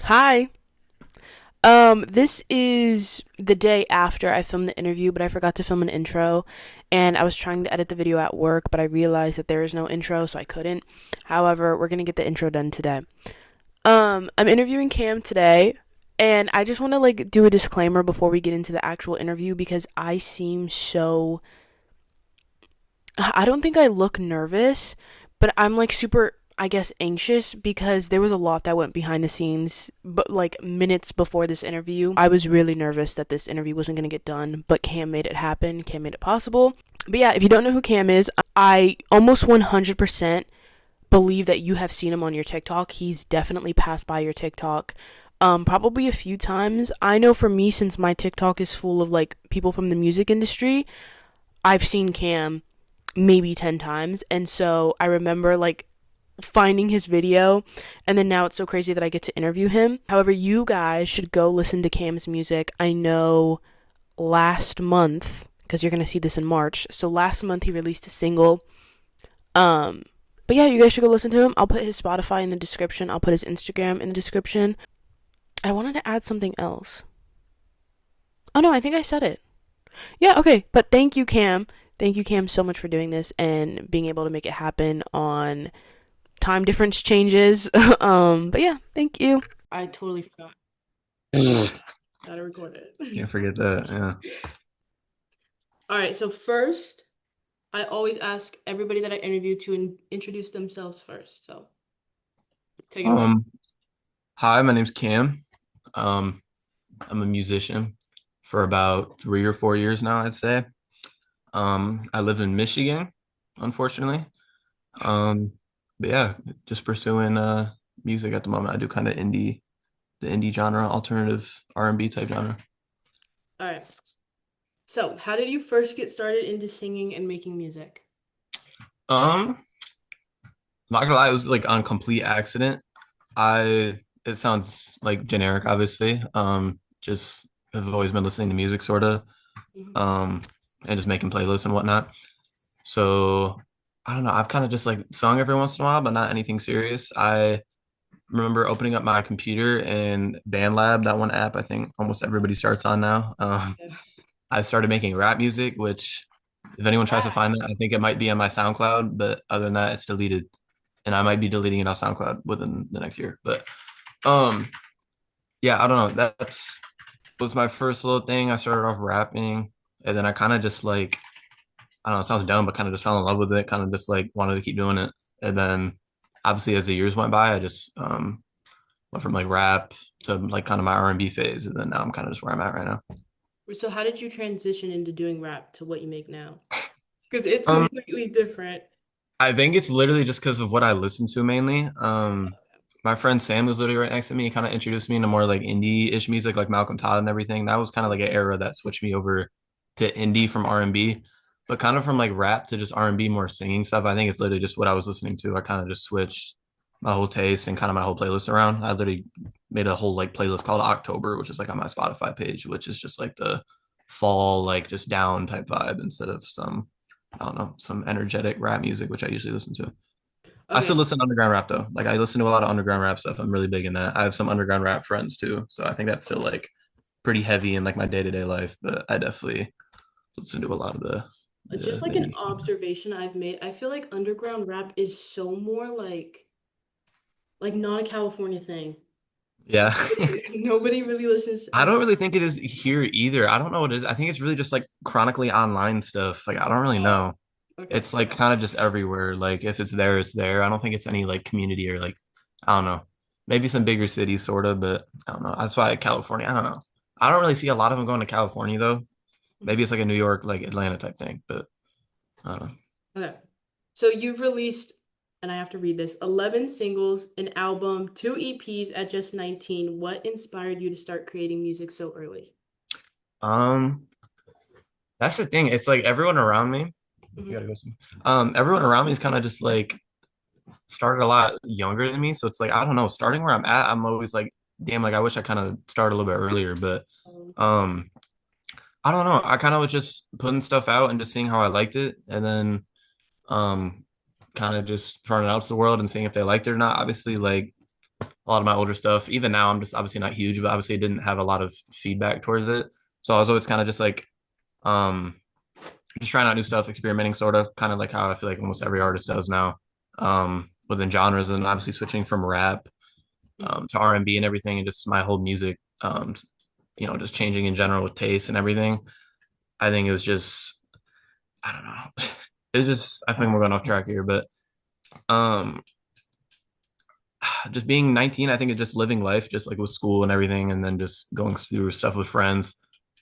Hi. This is the day after I filmed the interview, but I forgot to film an intro, and I was trying to edit the video at work, but I realized that there is no intro, so I couldn't. However, we're gonna get the intro done today. I'm interviewing Cam today, and I just want to do a disclaimer before we get into the actual interview because I seem so I don't think I look nervous, but I'm like super, I guess, anxious because there was a lot that went behind the scenes. But like minutes before this interview, I was really nervous that this interview wasn't going to get done, but Cam made it happen. Cam made it possible. But yeah, if you don't know who Cam is, I almost 100% believe that you have seen him on your TikTok. He's definitely passed by your TikTok. Probably a few times. I know for me, since my TikTok is full of like people from the music industry, I've seen Cam maybe 10 times. And so I remember like finding his video, and then now it's so crazy that I get to interview him. However, you guys should go listen to Cam's music. I know last month, because you're going to see this in March. So last month he released a single. Um but yeah, you guys should go listen to him. I'll put his Spotify in the description. I'll put his Instagram in the description. I wanted to add something else. Oh no, I think I said it. Yeah, okay. But thank you, Cam. Thank you, Cam, so much for doing this and being able to make it happen on time difference changes. But yeah, thank you. I totally forgot. Gotta record it. Can't forget that. Yeah. All right, so first, I always ask everybody that I interview to introduce themselves first. So take it away. Um. Hi, my name's Cam. Um. I'm a musician for about 3 or 4 years now, I'd say. I live in Michigan, unfortunately. Um. But yeah, just pursuing music at the moment. I do kind of the indie genre, alternative R&B type genre. All right. So, how did you first get started into singing and making music? Um. Not gonna lie, it was like on complete accident. I It sounds like generic, obviously. Just I've always been listening to music, sort of. Mhm. um, and just making playlists and whatnot. So I don't know. I've kind of just like sung every once in a while, but not anything serious. I remember opening up my computer and BandLab, that one app I think almost everybody starts on now. Yeah. I started making rap music, which if anyone tries to find that, I think it might be on my SoundCloud, but other than that, it's deleted. And I might be deleting it off SoundCloud within the next year. But um, yeah, I don't know. That's was my first little thing. I started off rapping, and then I kind of just like I don't know, it sounds dumb, but kind of just fell in love with it, kind of just like wanted to keep doing it. And then obviously as the years went by, I just went from like rap to like kind of my R&B phase. And then now I'm kind of just where I'm at right now. So, how did you transition into doing rap to what you make now? Because it's Um, completely different. I think it's literally just because of what I listen to mainly. My friend Sam was literally right next to me. He kind of introduced me into more like indie-ish music, like Malcolm Todd and everything. That was kind of like an era that switched me over to indie from R&B, but kind of from like rap to just R&B, more singing stuff. I think it's literally just what I was listening to. I kind of just switched my whole taste and kind of my whole playlist around. I literally made a whole like playlist called October, which is like on my Spotify page, which is just like the fall, like just down type vibe instead of some, I don't know, some energetic rap music, which I usually listen to. I still Okay. listen to underground rap though. Like I listen to a lot of underground rap stuff. I'm really big in that. I have some underground rap friends too, so I think that's still like pretty heavy in like my day to day life. But I definitely listen to a lot of Just the like an indie stuff. observation I've made, I feel like underground rap is so more like not a California thing. Yeah, Nobody really listens. I don't really think it is here either. I don't know what it is. I think it's really just like chronically online stuff. Like I don't really Oh, know. okay. It's like kind of just everywhere. Like if it's there, it's there. I don't think it's any like community or like I don't know. Maybe some bigger cities sort of, but I don't know. That's why California. I don't know. I don't really see a lot of them going to California though. Maybe it's like a New York, like Atlanta type thing, but I don't know. Okay. So you've released, and I have to read this, 11 singles, an album, two EPs at just 19. What inspired you to start creating music so early? Um, that's the thing. It's like everyone around me. You Mhm. gotta go soon. Everyone around me is kind of just like started a lot younger than me, so it's like I don't know. Starting where I'm at, I'm always like, damn, like I wish I kind of started a little bit earlier, but um, I don't know. I kind of was just putting stuff out and just seeing how I liked it, and then um, kind of just throwing it out to the world and seeing if they liked it or not. Obviously, like a lot of my older stuff. Even now, I'm just obviously not huge, but obviously didn't have a lot of feedback towards it. So I was always kind of just like, um, just trying out new stuff, experimenting, sort of, kind of like how I feel like almost every artist does now, within genres, and obviously switching from rap Mhm. to R&B and everything, and just my whole music, just changing in general with taste and everything. I think it was just, I don't know, it just, I think we're going off track here, but um, just being 19, I think it's just living life, just like with school and everything, and then just going through stuff with friends.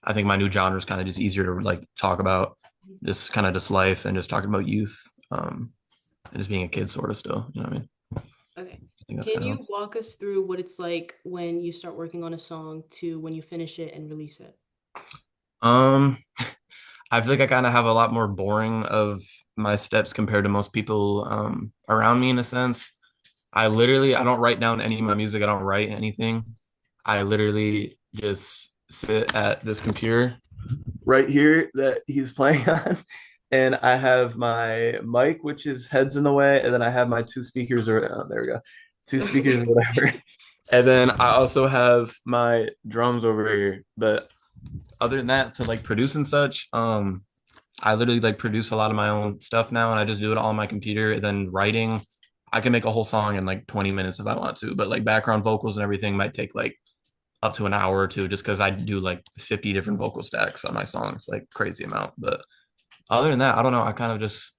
I think my new genre is kind of just easier to like talk about, just kind of just life and just talking about youth, and just being a kid, sort of still. You know what I mean? Okay. I think that's Can kind of. you walk us through what it's like when you start working on a song to when you finish it and release it? Um, I feel like I kind of have a lot more boring of my steps compared to most people around me in a sense. I don't write down any of my music. I don't write anything. I literally just sit at this computer right here that he's playing on. And I have my mic, which is heads in the way, and then I have my two speakers, or there we go, two speakers or whatever. And then I also have my drums over here. But other than that, to like produce and such, I literally like produce a lot of my own stuff now, and I just do it all on my computer. And then writing, I can make a whole song in like 20 minutes if I want to, but like background vocals and everything might take like up to an hour or two just because I do like 50 different vocal stacks on my songs, like crazy amount. But other than that, I don't know. I kind of just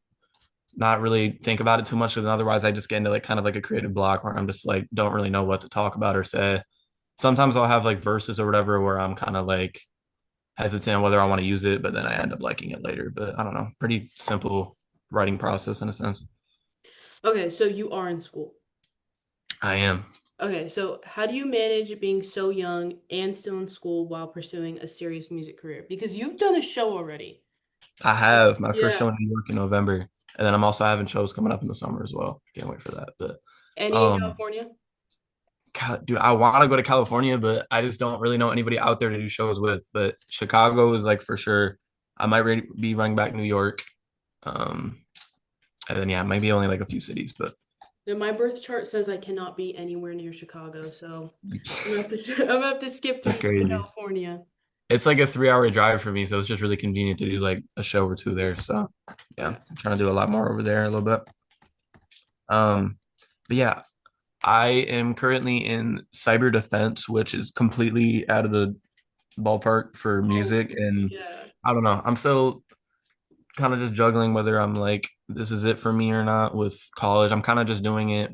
not really think about it too much because otherwise I just get into like kind of like a creative block where I'm just like don't really know what to talk about or say. Sometimes I'll have like verses or whatever where I'm kind of like hesitant on whether I want to use it, but then I end up liking it later. But I don't know. Pretty simple writing process in a sense. Okay, so you are in school. I am. Okay, so how do you manage being so young and still in school while pursuing a serious music career? Because you've done a show already. I have my first show Yeah. in New York in November, and then I'm also having shows coming up in the summer as well. Can't wait for that. But Any in um, California? Dude, I want to go to California, but I just don't really know anybody out there to do shows with. But Chicago is like for sure. I might be running back New York, um, and then yeah, maybe only like a few cities, but Then my birth chart says I cannot be anywhere near Chicago, so I'm gonna have to I'm gonna have to skip through that's crazy. California. It's like a 3 hour drive for me, so it's just really convenient to do like a show or two there. So yeah, Okay. I'm trying to do a lot more over there a little bit. Um, but yeah, I am currently in cyber defense, which is completely out of the ballpark for Oh, music, and yeah. I don't know. I'm still kind of just juggling whether I'm like this is it for me or not with college. I'm kind of just doing it.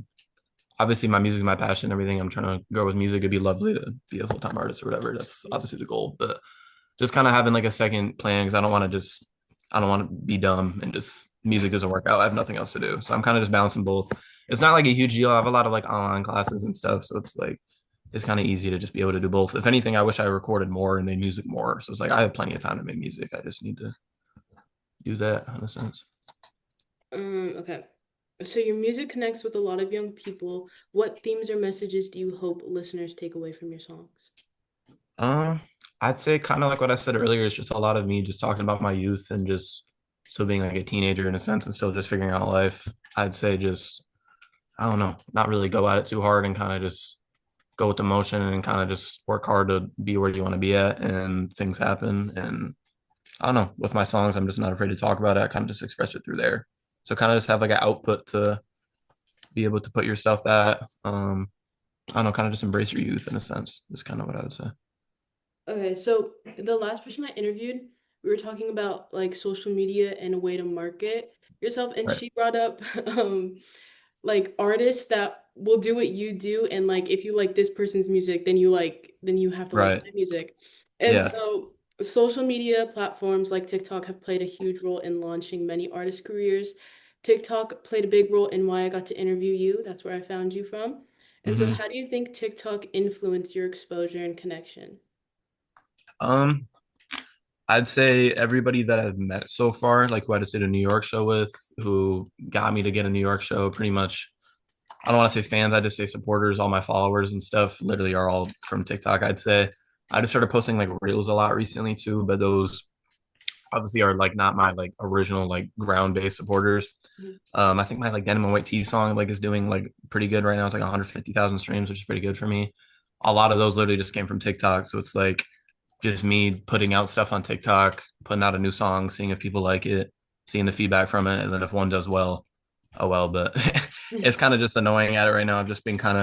Obviously, my music is my passion. Everything I'm trying to go with music. It'd be lovely to be a full time artist or whatever. That's obviously the goal, but just kind of having like a second plan because I don't want to be dumb and just music doesn't work out. I have nothing else to do, so I'm kind of just balancing both. It's not like a huge deal. I have a lot of like online classes and stuff, so it's like it's kind of easy to just be able to do both. If anything, I wish I recorded more and made music more. So it's like I have plenty of time to make music. I just need to do that in a sense. Okay. So your music connects with a lot of young people. What themes or messages do you hope listeners take away from your songs? Um, I'd say kind of like what I said earlier. It's just a lot of me just talking about my youth and just still being like a teenager in a sense and still just figuring out life. I'd say just I don't know, not really go at it too hard and kind of just go with the motion and kind of just work hard to be where you want to be at and things happen. And I don't know, with my songs, I'm just not afraid to talk about it. I kind of just express it through there. So kind of just have like an output to be able to put your stuff at. I don't know, kind of just embrace your youth in a sense, is kind of what I would say. Okay, so the last person I interviewed, we were talking about like social media and a way to market yourself, and Right. she brought up like artists that will do what you do, and like if you like this person's music, then you have to like Right. my music. And Yeah. so social media platforms like TikTok have played a huge role in launching many artist careers. TikTok played a big role in why I got to interview you. That's where I found you from. And so hmm how do you think TikTok influenced your exposure and connection? Um, I'd say everybody that I've met so far, like who I just did a New York show with, who got me to get a New York show, pretty much I don't want to say fans, I just say supporters, all my followers and stuff literally are all from TikTok, I'd say. I just started posting like reels a lot recently too, but those obviously are like not my like original like ground based supporters. Mhm. I think my like Denim and White Tea song like is doing like pretty good right now. It's like 150,000 streams, which is pretty good for me. A lot of those literally just came from TikTok, so it's like just me putting out stuff on TikTok, putting out a new song, seeing if people like it, seeing the feedback from it, and then if one does well, oh well. But it's kind of just annoying at it right now. I've just been kind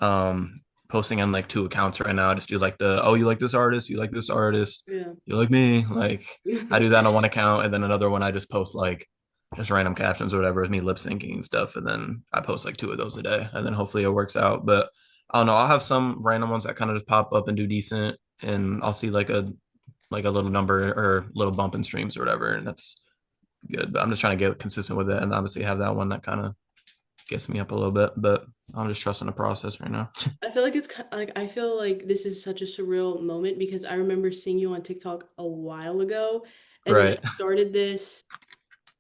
of posting on like two accounts right now. I just do like the oh, you like this artist, you like this artist, Yeah. you like me. Like I do that on one account, and then another one I just post like just random captions or whatever with me lip syncing and stuff. And then I post like two of those a day, and then hopefully it works out. But I don't know. I'll have some random ones that kind of just pop up and do decent, and I'll see like a little number or little bump in streams or whatever, and that's good. But I'm just trying to get consistent with it, and obviously have that one that kind of gets me up a little bit. But I'm just trusting the process right now. I feel like like I feel like this is such a surreal moment because I remember seeing you on TikTok a while ago, and then you Right. started this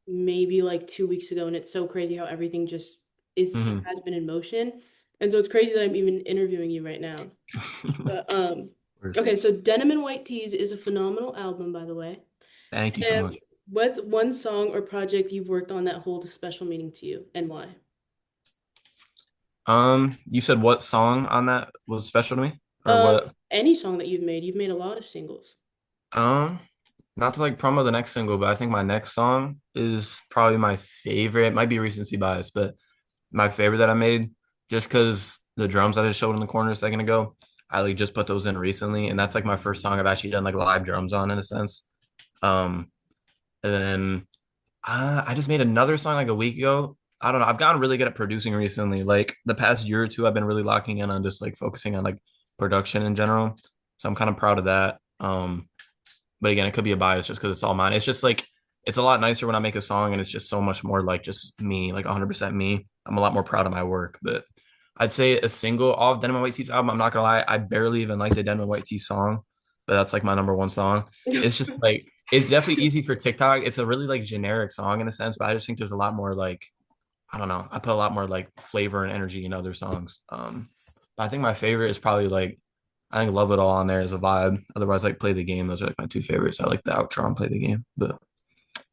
maybe like 2 weeks ago, and it's so crazy how everything just is Hmm. has been in motion, and so it's crazy that I'm even interviewing you right now. But okay, so Denim and White Tees is a phenomenal album, by the way. Thank you so And much. what's one song or project you've worked on that holds a special meaning to you, and why? You said what song on that was special to me, or what? Any song that you've made a lot of singles. Um, Not to like promo the next single, but I think my next song is probably my favorite. It might be recency bias, but my favorite that I made just because the drums I just showed in the corner a second ago, I like just put those in recently, and that's like my first song I've actually done like live drums on in a sense. Um, and then I just made another song like a week ago. I don't know. I've gotten really good at producing recently. Like the past year or two, I've been really locking in on just like focusing on like production in general. So I'm kind of proud of that. But again, it could be a bias just because it's all mine. It's just like it's a lot nicer when I make a song and it's just so much more like just me, like 100% me. I'm a lot more proud of my work. But I'd say a single off Denim and White Tee's album. I'm not gonna lie, I barely even like the Denim and White Tee song, but that's like my number one song. It's just like it's definitely easy for TikTok. It's a really like generic song in a sense, but I just think there's a lot more like I don't know. I put a lot more like flavor and energy in other songs. But I think my favorite is probably like I think Love It All on there is a vibe. Otherwise, like Play the Game. Those are like my two favorites. I like the outro and Play the Game, but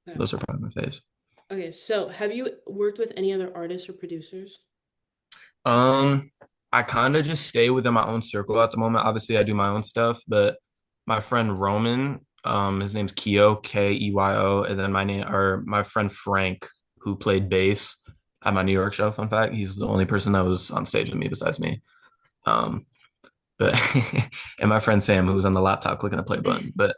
Yeah. those are probably my faves. Okay, so have you worked with any other artists or producers? Um, I kind of just stay within my own circle at the moment. Obviously, I do my own stuff, but my friend Roman, his name's Keo, Keyo, and then my friend Frank, who played bass at my New York show. Fun fact, he's the only person that was on stage with me besides me. Um, but and my friend Sam, who was on the laptop clicking the play button. But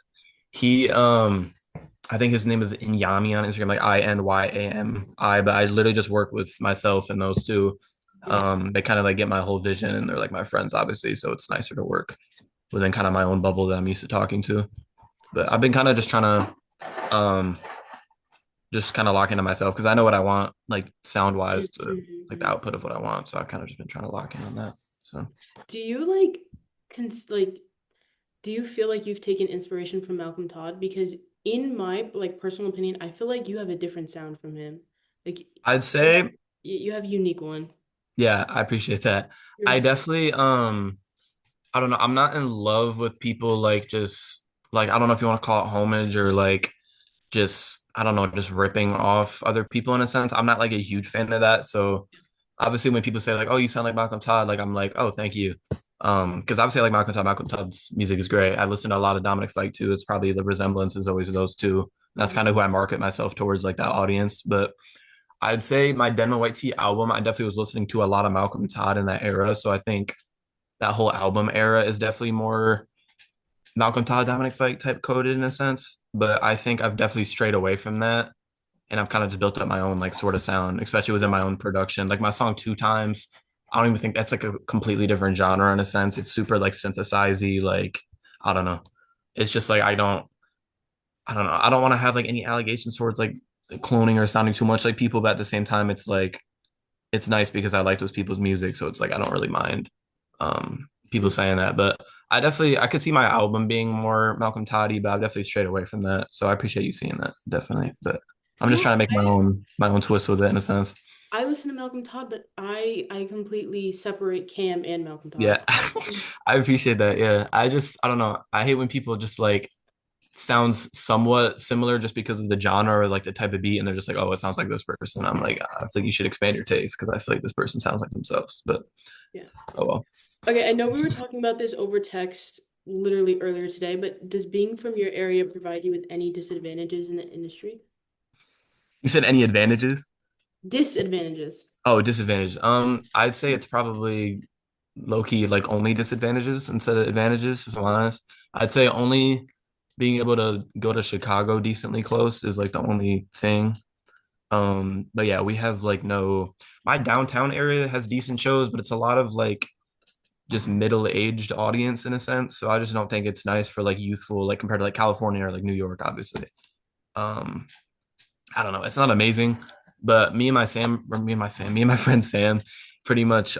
he, I think his name is Inyami on Instagram, like Inyami. But I literally just work with myself and those two. They kind of like get my whole vision, and they're like my friends, obviously. So it's nicer to work within kind of my own bubble that I'm used to talking to. But I've been kind of just trying to, just kind of lock into myself because I know what I want, like sound wise, to like the Mhm. output of what I want. So I've kind of just been trying to lock in on that. So Do you like like do you feel like you've taken inspiration from Malcolm Todd? Because in my like personal opinion, I feel like you have a different sound from him. Like I'd you have say, you have a unique one. yeah, I appreciate that. I definitely, I don't know. I'm not in love with people like just like I don't know if you want to call it homage or like just I don't know, just ripping off other people in a sense. I'm not like a huge fan of that. So obviously when people say like, "Oh, you sound like Malcolm Todd," like I'm like, "Oh, thank you." Because obviously I like Malcolm Todd. Malcolm Todd's music is great. I listen to a lot of Dominic Fike too. It's probably the resemblance is always those two. That's kind of who I market myself towards, like that audience. But I'd say my Denman White Tea album, I definitely was listening to a lot of Malcolm Todd in that era. So I think that whole album era is definitely more Malcolm Todd, Dominic Fike type coded in a sense. But I think I've definitely strayed away from that. And I've kind of just built up my own like sort of sound, especially within my own production. Like my song Two Times, I don't even think that's like a completely different genre in a sense. It's super like synthesizy, like I don't know. It's just like I don't know. I don't want to have like any allegations towards like cloning or sounding too much like people, but at the same time, it's like it's nice because I like those people's music, so it's like I don't really mind people saying that. But I could see my album being more Malcolm Toddy, but I've definitely strayed away from that. So I appreciate you seeing that, definitely. But I'm just No, trying to make my own twist with it in a sense. I listen to Malcolm Todd, but I completely separate Cam and Malcolm Todd. Yeah. I appreciate that. Yeah. I don't know. I hate when people just like sounds somewhat similar just because of the genre or like the type of beat, and they're just like, oh, it sounds like this person. I'm like, I think you should expand your taste because I feel like this person sounds like themselves. But Yeah. oh well. Okay, I know we were talking about this over text literally earlier today, but does being from your area provide you with any disadvantages in the industry? You said any advantages? Disadvantages. Oh, disadvantage. I'd say it's probably low key like only disadvantages instead of advantages, if I'm honest. I'd say only being able to go to Chicago decently close is like the only thing. But yeah, we have like no my downtown area has decent shows, but it's a lot of like just middle-aged audience in a sense. So I just don't think it's nice for like youthful, like compared to like California or like New York, obviously. Um, I don't know. It's not amazing, but me and my friend Sam pretty much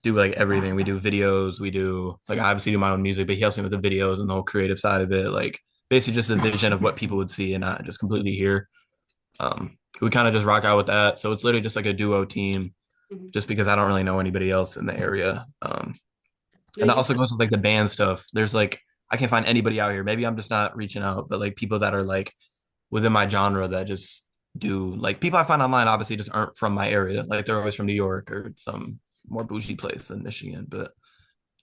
do like everything. We do videos, we do like I obviously do my own music, but he helps me with the videos and the whole creative side of it. Like basically just a vision of what people would see and not just completely hear. We kind of just rock out with that. So it's literally just like a duo team, Mhm. just because I don't really know anybody else in the area. No, And that you also goes with like the band stuff. There's like I can't find anybody out here. Maybe I'm just not reaching out, but like people that are like within my genre that just do like people I find online obviously just aren't from my area. Like they're always from New York or some more bougie place than Michigan. But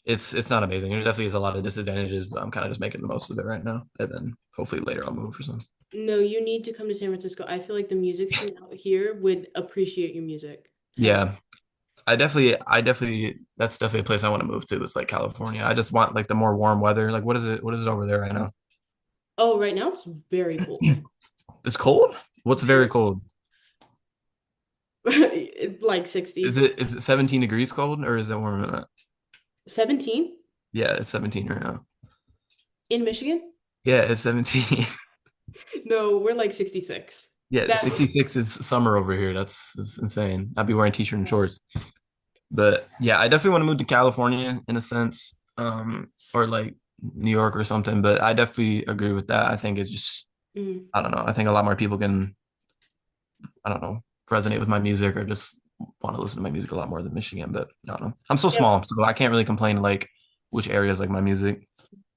it's not amazing. There definitely is a lot of disadvantages, but I'm kind of just making the most of it right now. And then hopefully later I'll move for some. no, you need to come to San Francisco. I feel like the music scene out here would appreciate your music heavy. Yeah. I definitely that's definitely a place I want to move to. It's like California. I just want like the more warm weather. Like what is it over there right now? Oh, right now it's very cold. It's cold? What's very Very cold? like 60. Is it 17 degrees cold or is it warmer than that? 17 Yeah, it's 17 right now. in Michigan? Yeah, it's 17. No, we're like 66. Yeah, That's 66 is summer over here. That's insane. I'd be wearing t-shirt and shorts. But yeah, I definitely want to move to California in a sense. Or like New York or something. But I definitely agree with that. I think it's just mm, I don't know. I think a lot more people can, I don't know, resonate with my music or just want to listen to my music a lot more than Michigan. But I don't know. I'm so yeah. small, so I can't really complain like which areas like my music.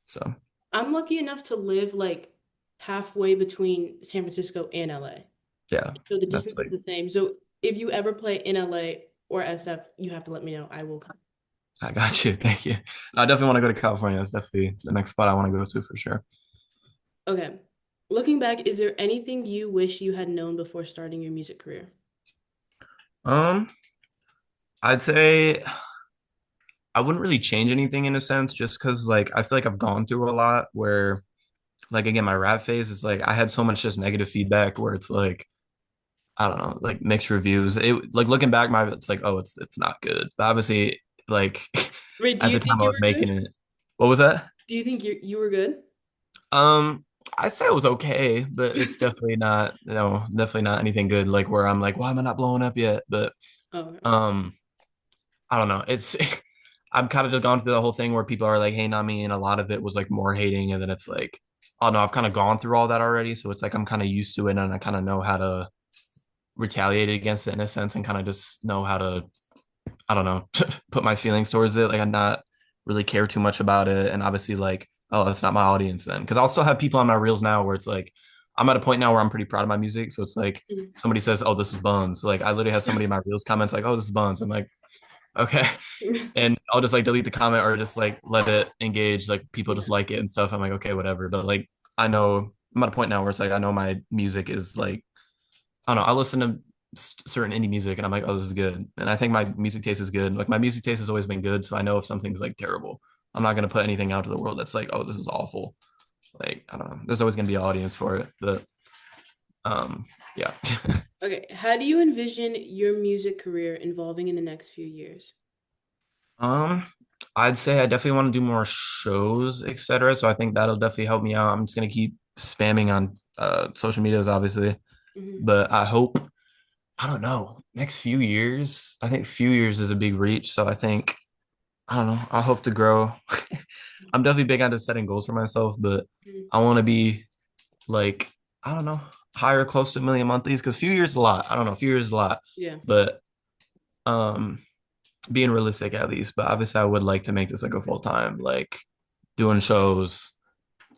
So I'm lucky enough to live like halfway between San Francisco and LA. yeah, So the that's distance is like the same. So if you ever play in LA or SF, you have to let me know. I will come. I got you. Thank you. I definitely want to go to California. That's definitely the next spot I want to go to for sure. Okay. Looking back, is there anything you wish you had known before starting your music career? Um, I'd say I wouldn't really change anything in a sense, just because like I feel like I've gone through a lot where like again my rap phase is like I had so much just negative feedback where it's like I don't know, like mixed reviews. It like looking back, my it's like, oh, it's not good. But obviously, like Wait, do at you the think time I you was were making good? it. What was that? Do you think you were good? Um, I say it was okay, but it's definitely not, definitely not anything good. Like where I'm like, why am I not blowing up yet? But Oh, um, I don't know. It's I'm kind of just gone through the whole thing where people are like hating on me, and a lot of it was like more hating, and then it's like, oh no, I've kind of gone through all that already, so it's like I'm kind of used to it, and I kind of know how to retaliate against it in a sense, and kind of just know how to, I don't know, put my feelings towards it. Like I'm not really care too much about it, and obviously like, oh, that's not my audience then, because I'll still have people on my reels now where it's like, I'm at a point now where I'm pretty proud of my music, so it's like mm. somebody says, oh, this is Buns. Like I literally have somebody in my reels comments like, oh, this is Buns. I'm like, okay. And I'll just like delete the comment or just like let it engage. Like people Yeah. just like it and stuff. I'm like, okay, whatever. But like I know I'm at a point now where it's like I know my music is like I don't know. I listen to certain indie music and I'm like, oh, this is good. And I think my music taste is good. Like my music taste has always been good, so I know if something's like terrible, I'm not gonna put anything out to the world that's like, oh, this is awful. Like I don't know. There's always gonna be an audience for it. But yeah. Okay. How do you envision your music career evolving in the next few years? Um, I'd say I definitely want to do more shows, etc. So I think that'll definitely help me out. I'm just gonna keep spamming on social medias, obviously. Hmm. But I hope, I don't know, next few years, I think few years is a big reach. So I think, I don't know, I hope to grow. I'm definitely big on just setting goals for myself, but I want to be like, I don't know, higher close to a million monthlies because few years is a lot. I don't know, a few years is a lot. Yeah. But um being realistic at least. But obviously, I would like to make this like a full time, like doing shows,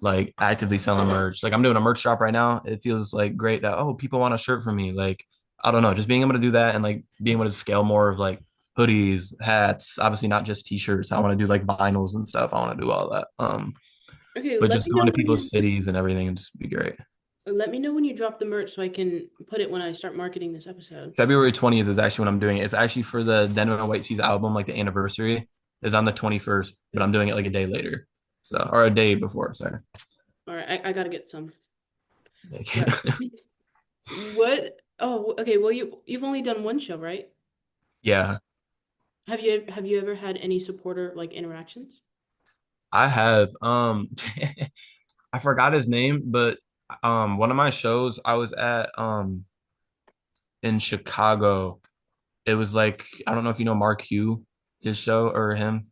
like actively selling merch. Like I'm doing a merch shop right now. It feels like great that oh people want a shirt from me. Like I don't know, just being able to do that and like being able to scale more of like hoodies, hats, obviously not just t-shirts. I want to do like vinyls and stuff. I want to do all that. Okay, But let just me going know to when people's cities and everything and just be great. you drop the merch so I can put it when I start marketing this episode. February 20th is actually when I'm doing it. It's actually for the Denim and White Seas album, like the anniversary is on the 21st, but I'm doing it like a day later. So, or a day before, sorry. All right, I gotta get some. Thank All you. right. What? Oh, okay. Well, you've only done one show, right? Yeah, Have you ever had any supporter like interactions? I have. I forgot his name, but one of my shows I was at in Chicago. It was like I don't know if you know Mark Hugh, his show or him.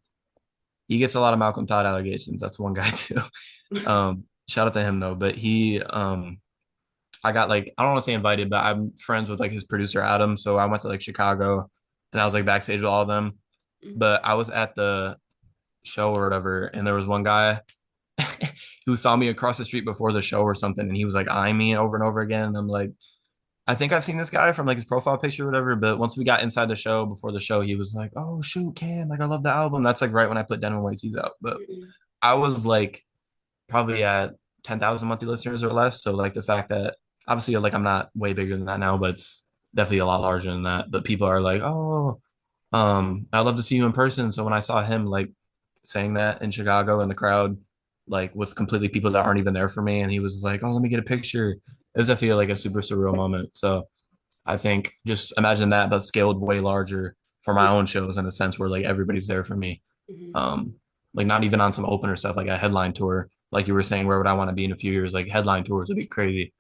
He gets a lot of Malcolm Todd allegations. That's one guy too. Shout out to him though. But he I got like I don't want to say invited, but I'm friends with like his producer Adam. So I went to like Chicago and I was like backstage with all of them. But I was at the show or whatever, and there was one guy who saw me across the street before the show or something, and he was like eyeing me over and over again. And I'm like, I think I've seen this guy from like his profile picture or whatever. But once we got inside the show before the show, he was like, "Oh shoot, Cam, like I love the album." That's like right when I put Denim White Seas out. But Mm-mm. I was like probably at 10,000 monthly listeners or less. So like the fact that obviously like I'm not way bigger than that now, but it's definitely a lot larger than that. But people are like, "Oh, I'd love to see you in person." So when I saw him like saying that in Chicago in the crowd, like with completely people that aren't even there for me, and he was like, "Oh, let me get a picture." It was definitely like a super surreal moment. So I think just imagine that, but scaled way larger for my own shows in a sense where like everybody's there for me. Mm-hmm. Um, like not even on some opener stuff, like a headline tour, like you were saying, where would I want to be in a few years? Like headline tours would be crazy.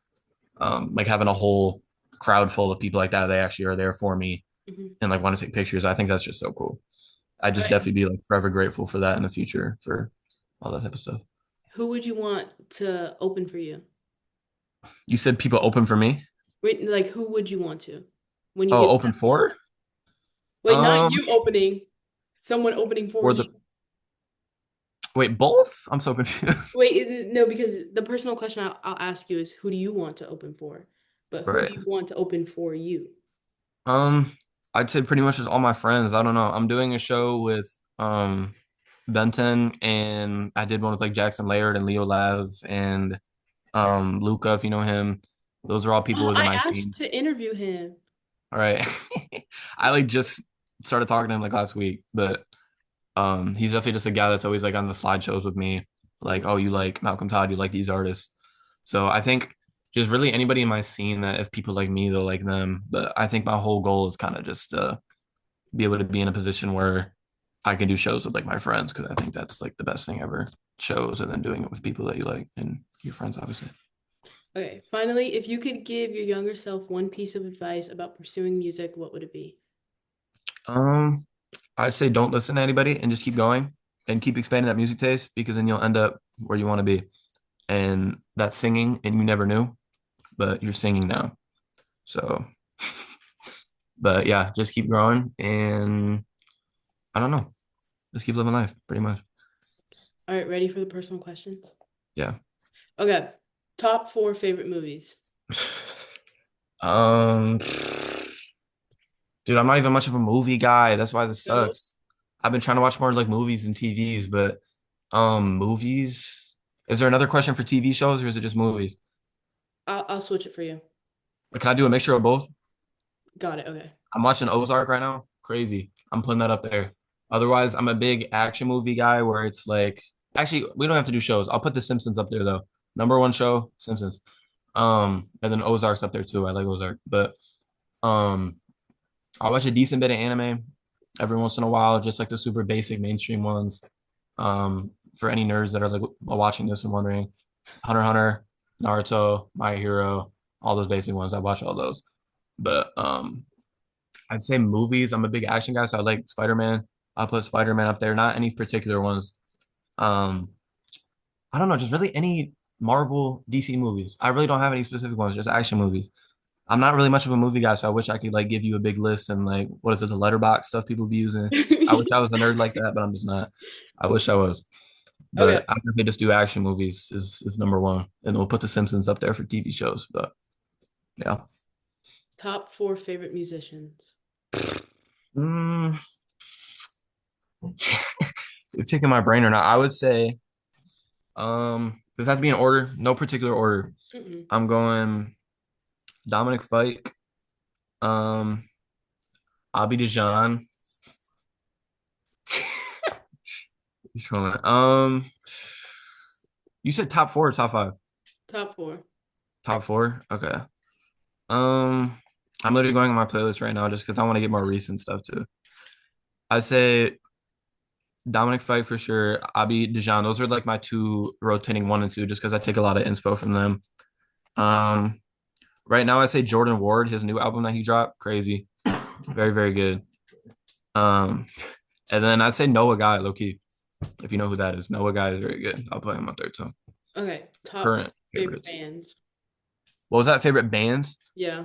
Like having a whole crowd full of people like that, they actually are there for me Mm-hmm. and like want to take pictures. I think that's just so cool. I All just right. definitely be like forever grateful for that in the future for all that type of stuff. Who would you want to open for you? You said people open for me? Wait, like who would you want to when you Oh, get open that? for? Wait, not Um, you opening, someone opening for or you. the wait, both? I'm so confused. Wait, no, because the personal question I'll ask you is who do you want to open for? But who do Right. you want to open for you? Um, I'd say pretty much just all my friends. I don't know. I'm doing a show with Benton and I did one with like Jackson Laird and Leo Lav and Luca, if you know him. Those are all people Oh, within I my asked scene. to interview him. All right. I like just started talking to him like last week, but he's definitely just a guy that's always like on the slideshows with me. Like, oh, you like Malcolm Todd, you like these artists. So I think just really anybody in my scene that if people like me, they'll like them. But I think my whole goal is kind of just be able to be in a position where I can do shows with like my friends because I think that's like the best thing ever. Shows and then doing it with people that you like and your friends, obviously. Okay, finally, if you could give your younger self one piece of advice about pursuing music, what would it be? Um, I'd say don't listen to anybody and just keep going and keep expanding that music taste because then you'll end up where you want to be. And that's singing, and you never knew, but you're singing now. So, but yeah, just keep growing and I don't know, just keep living life pretty much. All right, ready for the personal questions? Yeah. Okay, top four favorite movies. Um, dude, I'm not even much of a movie guy. That's why this No, sucks. I've been trying to watch more like movies and TVs, but movies. Is there another question for TV shows or is it just movies? I'll switch it for you. Like, can I do a mixture of both? Got it. Okay. I'm watching Ozark right now. Crazy. I'm putting that up there. Otherwise, I'm a big action movie guy where it's like actually we don't have to do shows. I'll put The Simpsons up there though. Number one show, Simpsons. And then Ozark's up there too. I like Ozark. But um I'll watch a decent bit of anime every once in a while, just like the super basic mainstream ones. For any nerds that are like watching this and wondering, Hunter x Hunter, Naruto, My Hero, all those basic ones. I watch all those. But I'd say movies. I'm a big action guy, so I like Spider-Man. I'll put Spider-Man up there. Not any particular ones. Um, I don't know, just really any Marvel, DC movies. I really don't have any specific ones, just action movies. I'm not really much of a movie guy, so I wish I could like give you a big list and like what is it, the letterbox stuff people be using. I wish I was a nerd like that, but I'm just not. I wish I was. But Okay. I definitely just do action movies is number one, and we'll put The Simpsons up there for TV shows. But yeah, Top four favorite musicians. mm, it's taking my brain or not. I would say, does it have to be in order? No particular order. Mm-mm. I'm going Dominic Fike, um, Abby Dijon. You said top four or top five? Top four. Top four. Okay. Um, I'm literally going on my playlist right now just because I want to get more recent stuff too. I'd say Dominic Fike for sure. Abby Dijon. Those are like my two rotating one and two, just because I take a lot of inspo from them. Um, right now I'd say Jordan Ward, his new album that he dropped, crazy, very very good. Um, and then I'd say Noah Guy, low key, if you know who that is. Noah Guy is very good. I'll play him up there too. Okay. Top Current favorite favorites. bands. What was that favorite bands? Yeah.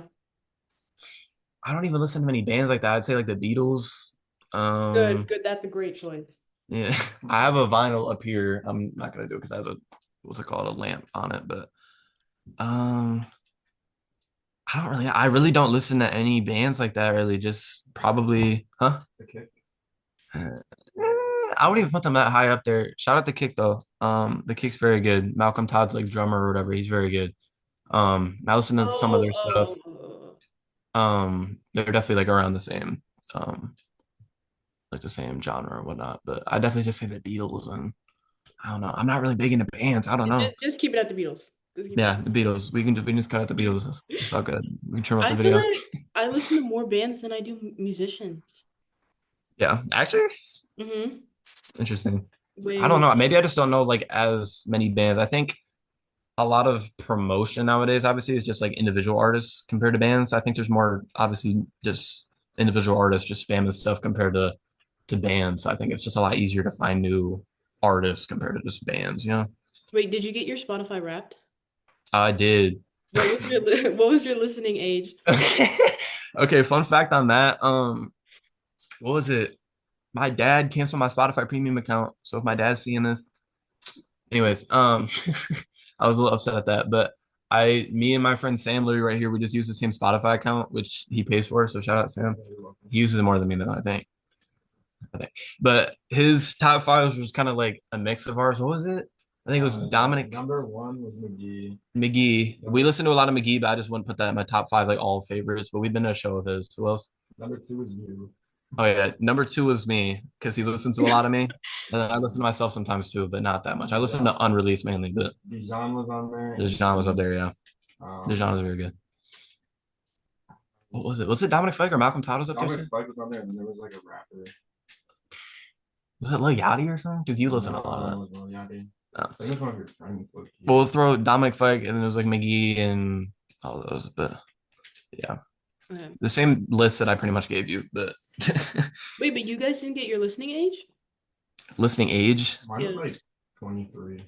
I don't even listen to many bands like that. I'd say like the Beatles. Good. Um, Good. That's a great choice. yeah, I have a vinyl up here. I'm not gonna do it because I have a what's it called, a lamp on it. But um, I really don't listen to any bands like that. Really, just probably, huh? Uh, I wouldn't even put them that high up there. Shout out the Kick though. The Kick's very good. Malcolm Todd's like drummer or whatever. He's very good. I listen to some of Oh, their stuff. oh. They're definitely like around the same. Like the same genre or whatnot. But I definitely just say the Beatles and I don't know. I'm not really big into bands. I don't know. Just keep it at the Beatles. Just keep it at Yeah, the Beatles. We can just cut out the Beatles. It's all good. We can trim up I the feel video. like I listen to more bands than I do musicians. Yeah, actually, Mm-hmm. interesting. Way I don't more. know. Maybe I just don't know like as many bands. I think a lot of promotion nowadays, obviously, is just like individual artists compared to bands. I think there's more obviously just individual artists just spamming stuff compared to bands. I think it's just a lot easier to find new artists compared to just bands, you know? Wait, did you get your Spotify Wrapped? I did. What was your what was your listening age? Okay. Okay, fun fact on that. What was it? My dad canceled my Spotify premium account. So if my dad's seeing this, anyways, I was a little upset at that. But me and my friend Sam, literally right here, we just use the same Spotify account, which he pays for. So shout out Sam. He uses it more than me though, I think. But his top five was kind of like a mix of ours. What was it? I think it was Dominic Number one was McGee. McGee. We listened to a lot of McGee, but I just wouldn't put that in my top five, like all favorites. But we've been to a show of his. Who else? Number two was you. Oh yeah, number two was me because he listens to a lot of me, and then I listen to myself sometimes too, but not that much. I listen to unreleased mainly, but Dijon was on there. the genre was up there. Yeah, the genre was very good. What was it? Was it Dominic Fike or Malcolm Todd was up there Dominic too? Fike was on there, and then there was like a rapper. Was it Lil Yachty or something? Because you listen to a lot of No, it was Lil Yachty. that. I think it was one of your friends. Low key. But we'll throw Dominic Fike, and then it was like McGee and all those. But yeah, Okay. the same list that I pretty much gave you. But Wait, but you guys didn't get your listening age? listening age, Mine was Yeah. like 23.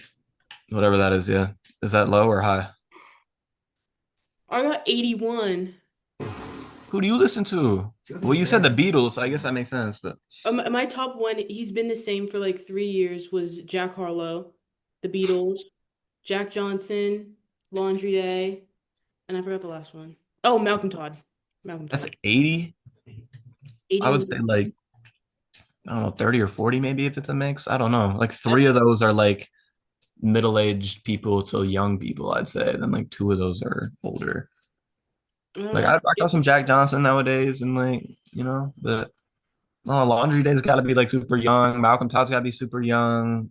whatever that is, yeah, is that low or high? I got 81. Who do you listen to? Well, you said the Beatles, so I guess that makes sense. But My top one, he's been the same for like 3 years, was Jack Harlow, The Beatles, Jack Johnson, Laundry Day, and I forgot the last one. Oh, Malcolm Todd. Malcolm that's Todd. 80. I would 81. say like I don't know, 30 or 40 maybe if it's a mix. I don't know. Like three That's, of those are like middle-aged people to young people, I'd say. Then like two of those are older. I don't Like know. I got some Jack Johnson nowadays and like, but no, Laundry Day's gotta be like super young. Malcolm Todd's gotta be super young.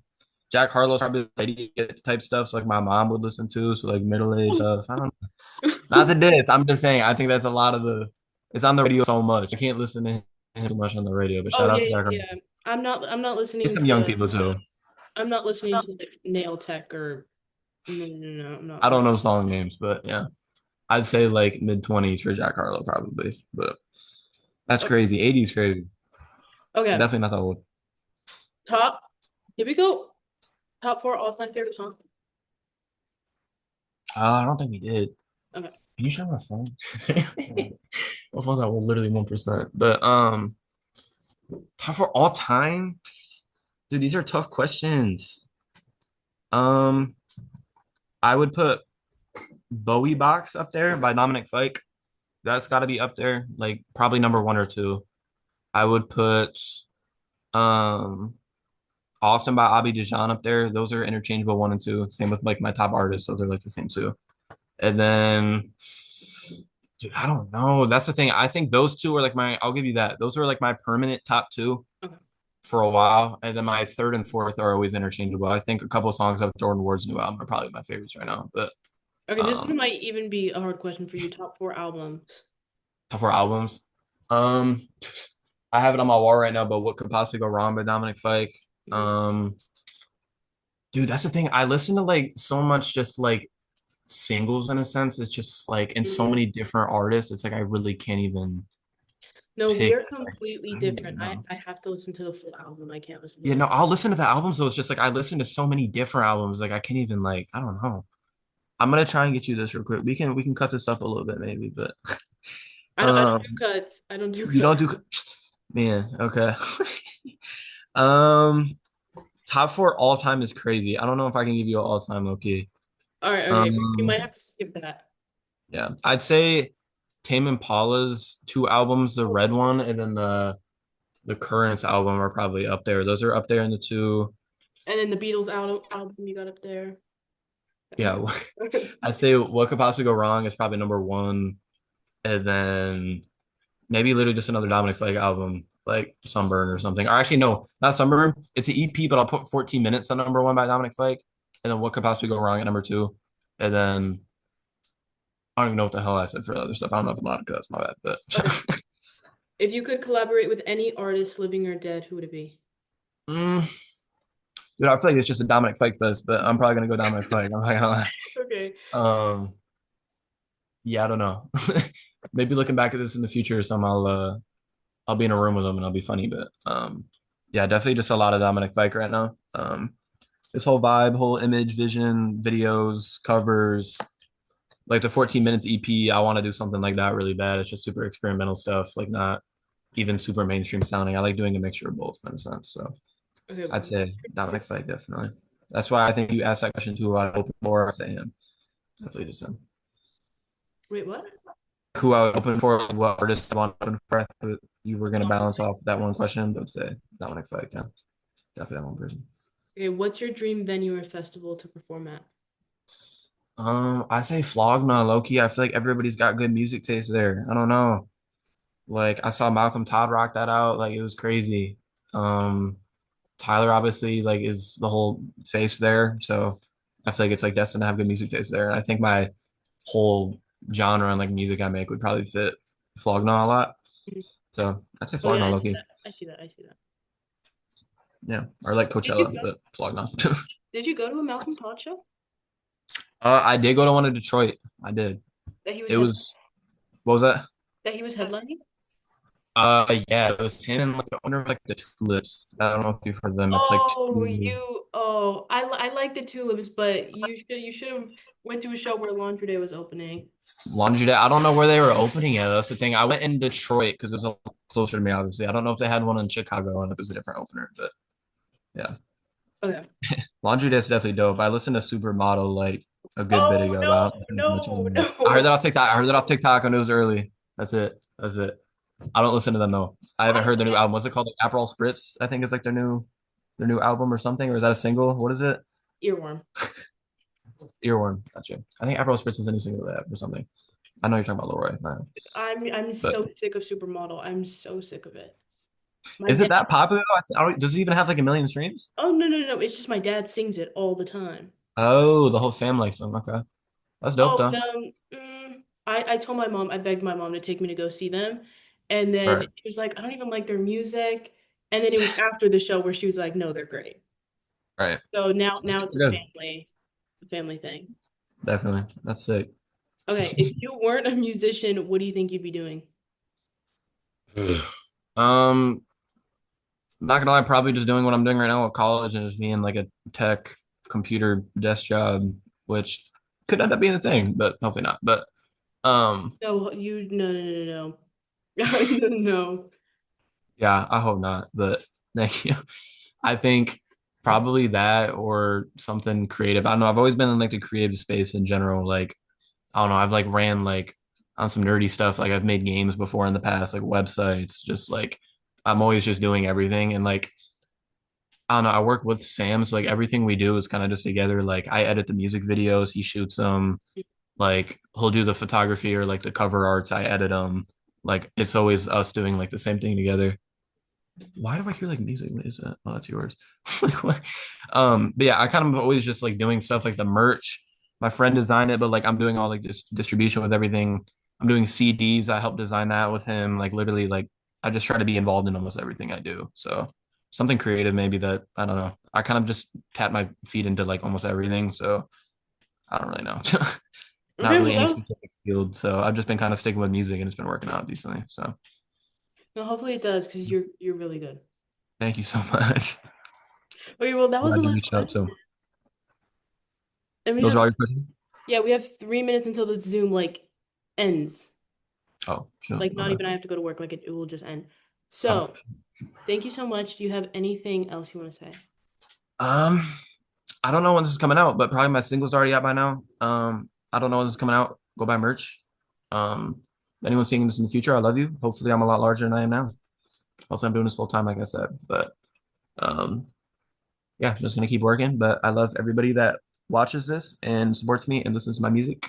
Jack Harlow's probably lady type stuff, so like my mom would listen to, so like middle-aged stuff. I don't know. Not to diss, I'm just saying I think that's a lot of it's on the radio so much. I can't listen to him too much on the radio, but Oh shout out yeah, to Jack yeah, Harlow. yeah. I'm not There's listening some young to people too. I'm not listening to like, Nail Tech or no, I'm not. I don't know song names, but yeah, I'd say like mid 20s for Jack Harlow probably. But that's Okay. crazy. 80s crazy. Okay. Definitely not that old. Top. Here we go. Top four all-time favorite songs. I don't think we did. Okay. Can you show my phone? My phone's at literally 1%. But top for all time, dude. These are tough questions. Um, I would put Bowie Box up there by Dominic Fike. That's got to be up there, like probably number one or two. I would put um Often by Abby Dijon up there. Those are interchangeable one and two. Same with like my top artists. Those are like the same two. And then, dude, I don't know. That's the thing. I think those two are like I'll give you that. Those are like my permanent top two Okay. for a while. And then my third and fourth are always interchangeable. I think a couple of songs of Jordan Ward's new album are probably my favorites right now. But Okay, this one um, might even be a hard question for you. Top four albums. top four albums. Um, I have it on my wall right now, but what could possibly go wrong by Dominic Fike? Mhm. Um, dude, that's the thing. I listen to like so much just like singles in a sense. It's just like in so Mhm. many different artists. It's like I really can't even No, we pick. are completely I don't different. even I know. I have to listen to the full album. I can't listen to Yeah, like. no, I'll listen to the albums. So it's just like I listen to so many different albums. Like I can't even like I don't know. I'm gonna try and get you this real quick. We can cut this up a little bit maybe, but I don't do um cuts. I don't do you cuts. don't do man, okay. Um top four all time is crazy. I don't know if I can give you an all time okay. All right, okay. We Um might have to skip that. yeah. I'd say Tame Impala's two albums, the red one and then the Currents album are probably up there. Those are up there in the two. And then the Beatles album you got up there. Yeah, I'd say What Could Possibly Go Wrong is probably number one, and then maybe literally just another Dominic Fike album, like Sunburn or something. Or actually, no, not Sunburn. It's an EP, but I'll put 14 minutes on number one by Dominic Fike, and then What Could Possibly Go Wrong at number two, and then I don't even know what the hell I said for the other stuff. I don't know if Monica, that's my bad, but Okay. If you could collaborate with any artist, living or dead, who would it be? mm, dude, I feel like it's just a Dominic Fike fest, but I'm probably gonna go Dominic Fike. I'm not gonna lie. Okay. Um, yeah, I don't know. Maybe looking back at this in the future or something, I'll be in a room with him and I'll be funny. But yeah, definitely just a lot of Dominic Fike right now. This whole vibe, whole image, vision, videos, covers, like the 14 minutes EP. I want to do something like that really bad. It's just super experimental stuff, like not even super mainstream sounding. I like doing a mixture of both in a sense. So Okay. I'd say Dominic Fike definitely. That's why I think you asked that question too. I open for. I'd say him. Definitely just him. Wait, what? Who I would open for, what artists I want to open for. You were gonna balance off that one question, but say Dominic Fike. Yeah, definitely that one person. Okay, what's your dream venue or festival to perform at? I say Flogna, Loki. I feel like everybody's got good music taste there. I don't know. Like I saw Malcolm Todd rock that out. Like it was crazy. Um, Tyler obviously like is the whole face there. So I feel like it's like destined to have good music taste there. And I think my whole genre and like music I make would probably fit Flogna a lot. Mhm. So I'd say Oh yeah, Flogna, I see Loki. that. I see that. I see that. Yeah. Or like Did you Coachella, go? but Flogna. Did you go to a Malcolm Todd show I did go to one in Detroit. I did. that he was It head was what was that? that he was headlining? Yeah, it was him and like the owner of like the Tulips. I don't know if you've heard of them. It's like Oh, two I like the Tulips, but you should have went to a show where Laundry Day was opening. Laundry Day. I don't know where they were opening it. That's the thing. I went in Detroit because it was a little closer to me, obviously. I don't know if they had one in Chicago and if it was a different opener, but yeah. Okay. Laundry Day is definitely dope. I listened to Supermodel like a good bit Oh ago, but I no, don't listen as much no, anymore. I heard no. that off TikTok. I heard that off TikTok when it was early. That's it. That's it. I don't listen to them though. I haven't I heard their new album. What's it called? Like Aperol Spritz, I think is like their new album or something. Or is that a single? What is it? earworm. Earworm. Gotcha. I think Aperol Spritz is a new single they have or something. I know you're talking about Leroy, man. I'm But so sick of Supermodel. I'm so sick of it. My is it dad. that popular? Does it even have like a million streams? Oh no, no, no. It's just my dad sings it all the time. Oh, the whole family likes them. Okay. That's dope Oh though. no. I told my mom, I begged my mom to take me to go see them. And then Right. she was like, I don't even like their music. And then it was after the show where she was like, no, they're great. Right. So now it's Good. a family thing. Definitely. That's sick. Okay, if you weren't a musician, what do you think you'd be doing? Um, not gonna lie, probably just doing what I'm doing right now at college and just being like a tech computer desk job, which could end up being a thing, but hopefully not. But um, No, no, no, no, no. No, no. yeah, I hope not. But thank you. I think. Probably that or something creative. I don't know. I've always been in like the creative space in general. Like, I don't know. I've like ran like on some nerdy stuff. Like I've made games before in the past, like websites, just like I'm always just doing everything. And like, I don't know. I work with Sam. So like everything we do is kind of just together. Like I edit the music videos, he shoots them. Like he'll do the photography or like the cover arts, I edit them. Like it's always us doing like the same thing together. Why do I hear like music? What is that? Oh, that's yours. Like what? But yeah, I kind of always just like doing stuff like the merch. My friend designed it, but like I'm doing all like this distribution with everything. I'm doing CDs. I helped design that with him. Like literally, like I just try to be involved in almost everything I do. So something creative, maybe that I don't know. I kind of just tap my feet into like almost everything. So I don't really know. Not Okay, really well any that was. specific field. So I've just been kind of sticking with music and it's been working out decently. So No, hopefully it does because you're really good. thank you so much. Okay, well that was the Glad you last reached out. question, So and we those are have all your questions? yeah we have 3 minutes until the Zoom like ends. Oh, sure. Like not Okay. even I have to go to work. Like it will just end. Oh. So thank you so much. Do you have anything else you want to say? Um, I don't know when this is coming out, but probably my single's already out by now. I don't know when this is coming out. Go buy merch. If anyone's seeing this in the future, I love you. Hopefully, I'm a lot larger than I am now. Hopefully, I'm doing this full time, like I said. But um, yeah, I'm just gonna keep working. But I love everybody that watches this and supports me and listens to my music.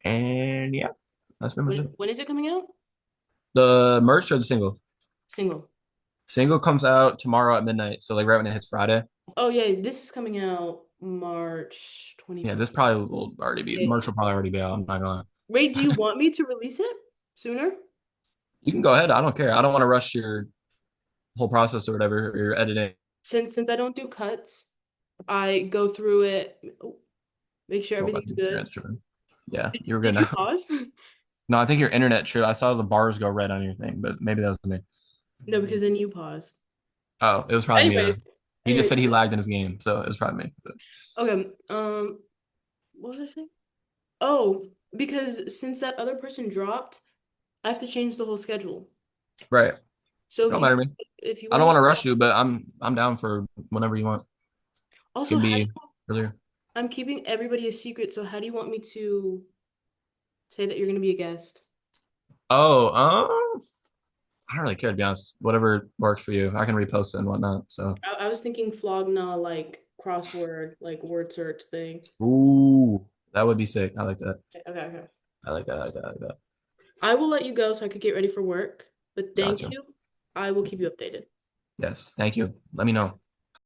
And yeah, that's pretty much it. When is it coming out? The merch or the single? Single. Single comes out tomorrow at midnight. So like right when it hits Friday. Oh yeah, this is coming out March Yeah, 25th. this probably will already be merch will probably already be out. I'm not gonna Wait, do you lie. want me to release it sooner? You can go ahead. I don't care. I don't want to rush your whole process or whatever, or your editing. Since I don't do cuts, I go through it, make sure Oh, I everything's think your good. internet's tripping. Yeah, you were good Did you now. pause? No, I think your internet true. I saw the bars go red on your thing, but maybe that was me. No, because then you paused. Oh, it was probably me then. Anyways, He just anyways, said he lagged in his game, so it was probably me. But, okay. What was I saying? Oh, because since that other person dropped, I have to change the whole schedule. right. So Don't matter to me. if you I want don't me want to to rush you, but I'm down for whenever you want. also, Could how do be you, earlier. I'm keeping everybody a secret, so how do you want me to say that you're going to be a guest? Oh, I don't really care to be honest. Whatever works for you. I can repost it and whatnot. So, I was thinking Flogna, like crossword, like word search thing. ooh, that would be sick. I like that. Okay, okay. I like that. I like that. I like that. I will let you go so I could get ready for work, but thank Gotcha. you. I will keep you updated. Yes. Thank you. Let me know.